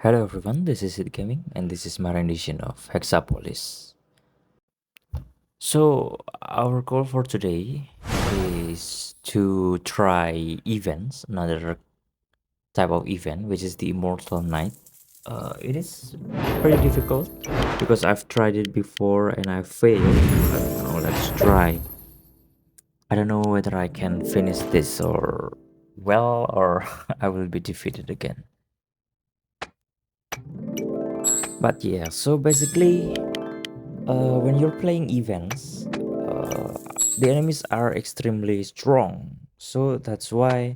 Hello everyone, this is Sid Gaming and this is my rendition of Hexapolis. So our goal for today is to try events, another type of event which is the Immortal Night. It is pretty difficult because I've tried it before and I failed, but now let's try. I don't know whether I can finish this or I will be defeated again. But yeah, so basically when you're playing events, the enemies are extremely strong. So that's why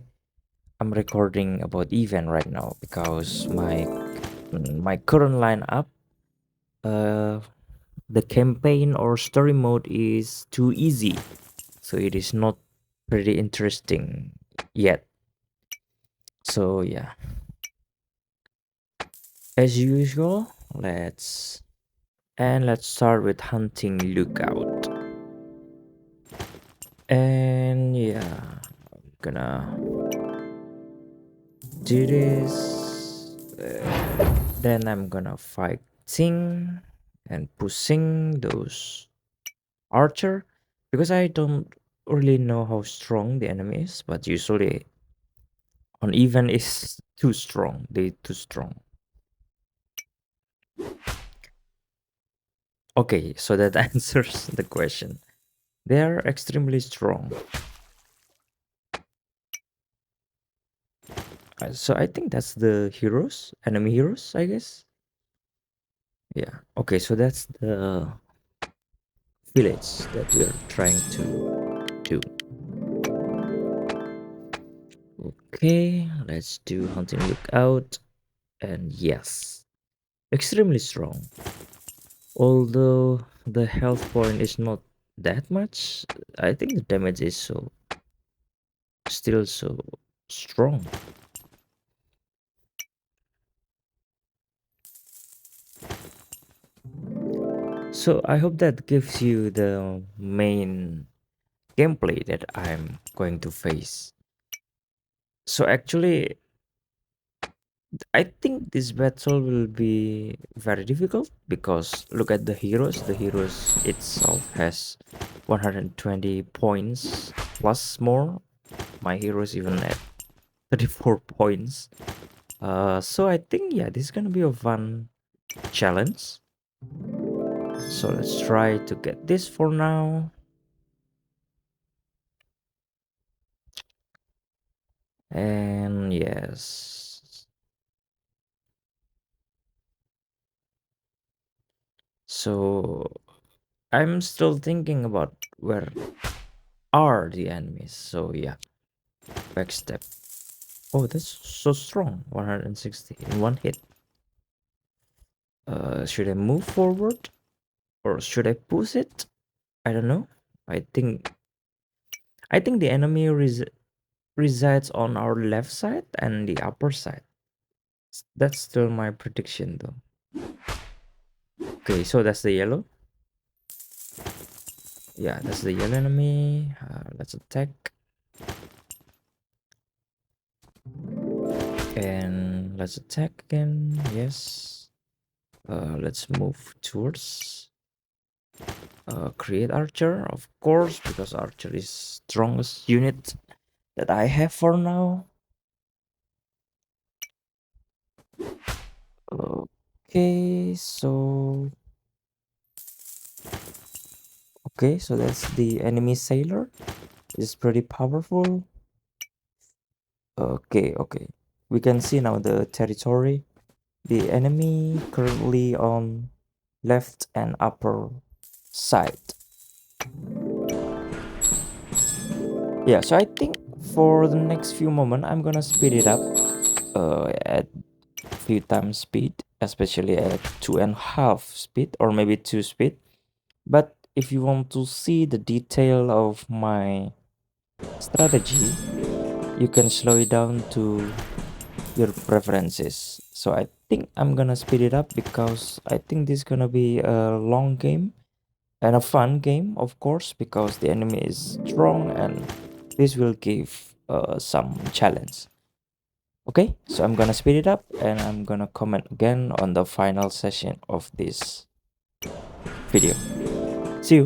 I'm recording about event right now because my current lineup, uh, the campaign or story mode is too easy, so it is not pretty interesting yet. So yeah, as usual, let's start with hunting lookout. And yeah, I'm gonna do this. Then I'm gonna fighting and pushing those archer because I don't really know how strong the enemy is, but usually on even is too strong. They too strong. Okay, so that answers the question. They are extremely strong. So I think that's the heroes, enemy heroes, I guess. Yeah. Okay, so that's the village that we are trying to do. Okay, let's do hunting lookout. And yes, extremely strong. Although the health point is not that much, I think the damage is still so strong. So I hope that gives you the main gameplay that I'm going to face. So actually, I think this battle will be very difficult because look at the heroes. The heroes itself has 120 points plus more. My heroes even at 34 points. So I think yeah, this is gonna be a fun challenge. So let's try to get this for now. And yes. So I'm still thinking about where are the enemies. So yeah, backstep. Oh, that's so strong. 160 in one hit. Should I move forward or should I push it? I don't know. I think I think the enemy resides on our left side and the upper side. That's still my prediction though. Okay, so that's the yellow. Yeah, that's the yellow enemy. Let's attack. And let's attack again. Yes. Let's move towards create archer, of course, because archer is strongest unit that I have for now. Okay, so that's the enemy sailor. It's pretty powerful. Okay. We can see now the territory. The enemy currently on left and upper side. Yeah, so I think for the next few moments, I'm gonna speed it up at few times speed, especially at 2.5 speed or maybe 2 speed. But if you want to see the detail of my strategy, you can slow it down to your preferences. So I think I'm gonna speed it up because I think this is gonna be a long game and a fun game, of course, because the enemy is strong and this will give some challenge. Okay, so I'm gonna speed it up and I'm gonna comment again on the final session of this video. See you.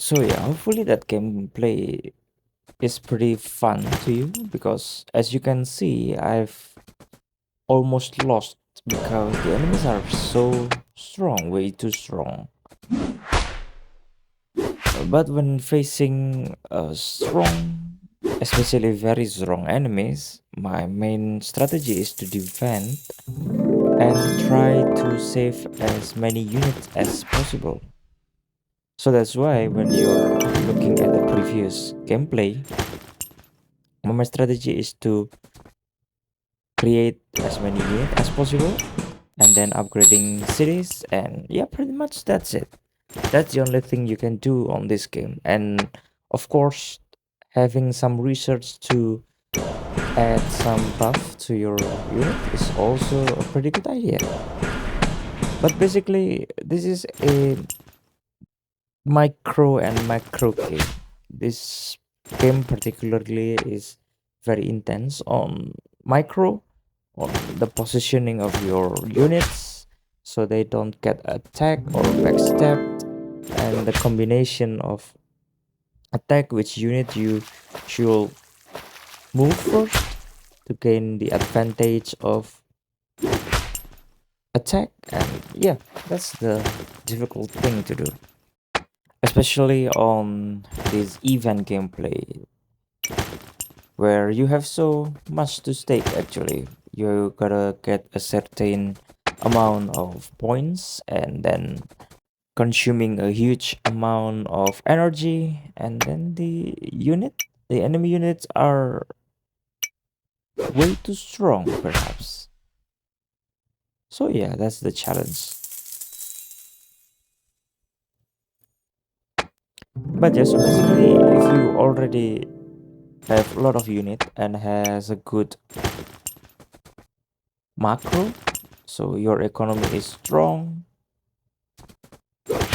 So yeah, hopefully that gameplay is pretty fun to you, because as you can see, I've almost lost because the enemies are so strong, way too strong. But when facing strong, especially very strong enemies, my main strategy is to defend and try to save as many units as possible. So that's why when you're looking at the previous gameplay, my strategy is to create as many units as possible and then upgrading cities, and yeah, pretty much that's it. That's the only thing you can do on this game. And of course, having some research to add some buff to your unit is also a pretty good idea. But basically, this is a micro and macro game. This game particularly is very intense on micro, on the positioning of your units so they don't get attacked or backstabbed, and the combination of attack which unit you should move first to gain the advantage of attack. And yeah, that's the difficult thing to do, especially on this event gameplay where you have so much to stake. Actually, you gotta get a certain amount of points and then consuming a huge amount of energy, and then the enemy units are way too strong perhaps. So yeah, that's the challenge. But yeah, so basically if you already have a lot of unit and has a good macro, so your economy is strong,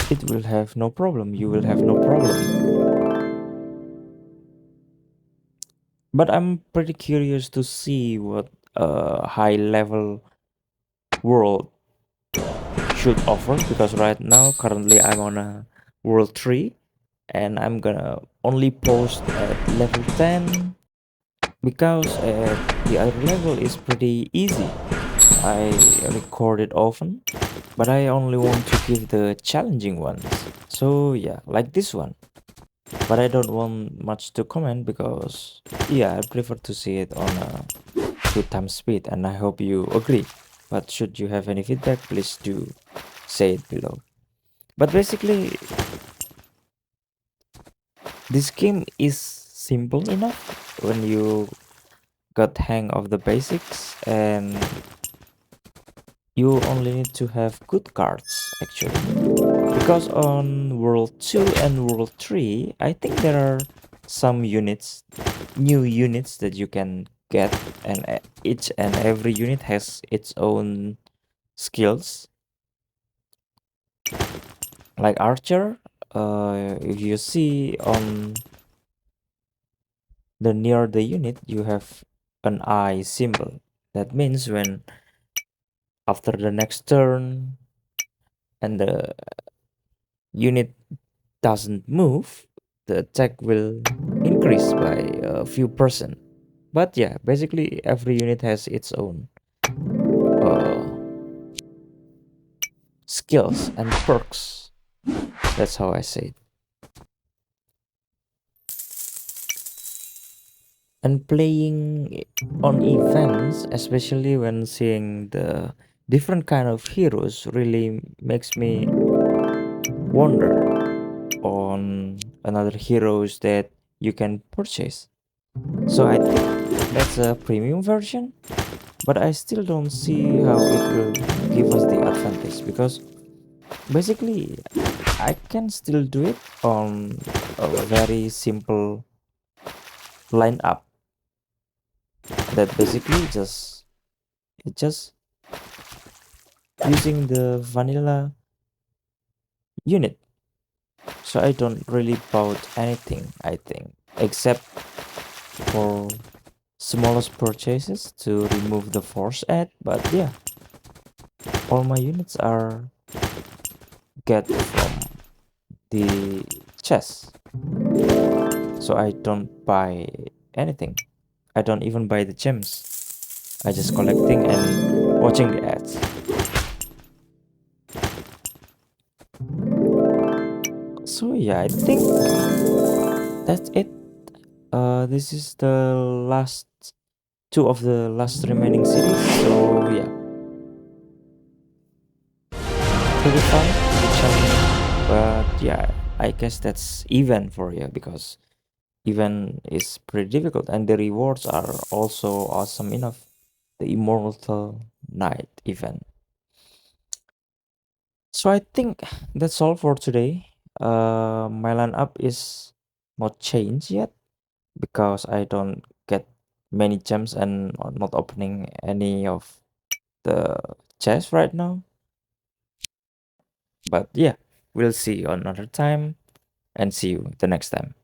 it will have no problem, you will have no problem. But I'm pretty curious to see what a high level world should offer, because right now currently I'm on a world 3 and I'm gonna only post at level 10, because the other level is pretty easy. I record it often, but I only want to give the challenging ones. So yeah, like this one. But I don't want much to comment because yeah, I prefer to see it on a 2 times speed, and I hope you agree. But should you have any feedback, please do say it below. But basically, this game is simple enough when you got hang of the basics, and you only need to have good cards actually. Because on World 2 and World 3, I think there are some units, new units that you can get, and each and every unit has its own skills. Like Archer, if you see on the near the unit, you have an eye symbol. That means when after the next turn and the unit doesn't move, the attack will increase by a few percent. But yeah, basically every unit has its own uh, skills and perks. That's how I say it. And playing on events, especially when seeing the different kind of heroes, really makes me wonder on another heroes that you can purchase. So I think that's a premium version, but I still don't see how it will give us the advantage, because basically I can still do it on a very simple lineup that basically just using the vanilla unit. So I don't really bought anything, I think, except for smallest purchases to remove the force ad. But yeah, all my units are get from the chess. So I don't buy anything. I don't even buy the gems. I just collecting and watching the ads. So yeah, I think that's it. This is the last two of the last remaining series. So yeah, pretty fun, pretty challenging. But yeah, I guess that's even for you because even is pretty difficult and the rewards are also awesome enough. The Immortal Night event. So I think that's all for today. My lineup is not changed yet because I don't get many gems and not opening any of the chests right now. But yeah, we'll see you another time and see you the next time.